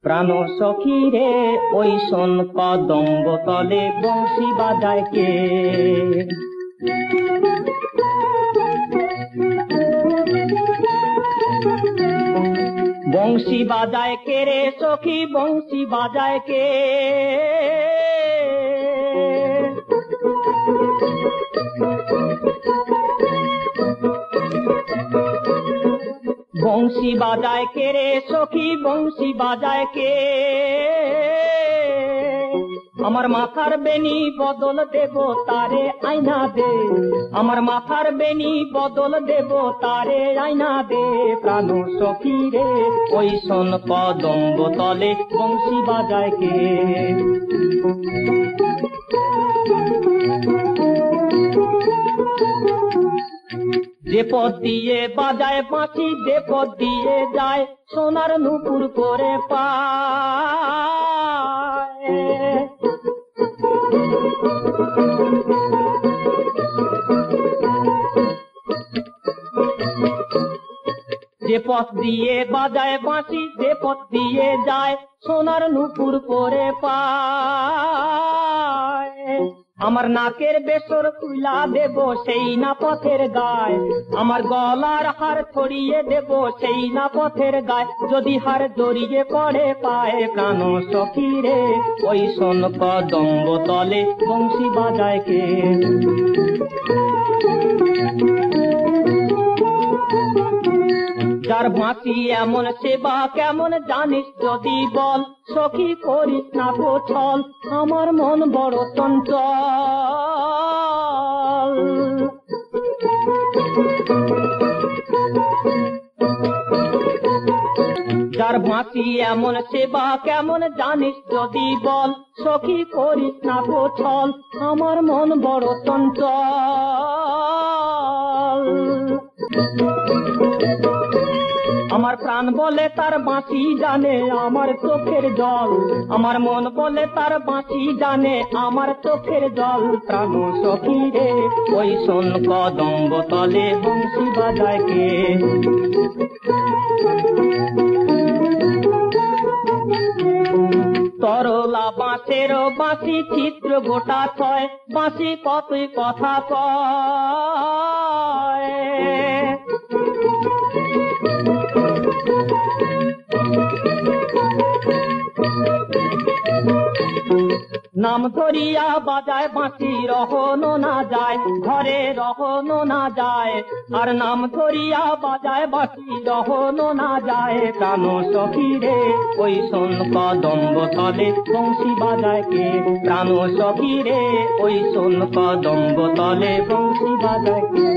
প্রাণ সখী রে ওই শোন কদম্ব তলে বংশী বাজায় কে? বংশী বাজায় কে রে সখী, বংশী বাজায় কে? বংশী বাজায় কে রে সখী, বংশী বাজায় কে? আমার মাথার বেনি বদল দেব তারে আয়না দে, আমার মাথার বেনি বদল দেব তারে আয়না দে। প্রাণ সখী রে ওই শোন কদম্ব তলে বংশী বাজায় কে? যে পথ দিয়ে বাজায় বাঁশি, যে পথ দিয়ে যায় সোনার নুপুর করে পায়। যে পথ দিয়ে বাজায় বাঁশি, যে পথ দিয়ে যায় সোনার নুপুর করে পায়। আমার নাকের বেসর তুলা দেব সেই না পথের গায়, আমার গলার হার ছড়িয়ে দেব সেই না পথের গায়। যদি হার জড়িয়ে পড়ে পায় প্রাণ সখী রে ওই শোন কদম্ব তলে বংশী বাজায় কে? যার বাঁশি এমন সেবা কেমন জানিস যদি বল, সখী করিস না তো ছল, আমার মন বড় চঞ্চল। যার বাঁশি এমন সেবা কেমন জানিস যদি বল, সখী করিস না তো ছল, আমার মন বড় চঞ্চল। আমার প্রাণ বলে তার বাঁশি জানে আমার চোখের জল, আমার মন বলে তার বাঁশি জানে আমার চোখের জল। প্রাণ সখী রে ওই শোন কদম্ব তলে বংশী বাজায় কে? তরলা বাঁশের বাঁশি চিত্র গোটা ছয়, বাঁশি কতই কথা কয়। নাম ধরিয়া বাজায় বাঁশি রহনো না যায়, ঘরে রহনো না যায়। আর নাম ধরিয়া বাজায় বাঁশি রহনো না যায়। প্রাণ সখী রে ওই শোন কদম্ব তলে বংশী বাজায় কে? প্রাণ সখী রে ওই শোন কদম্ব তলে বংশী বাজায় কে?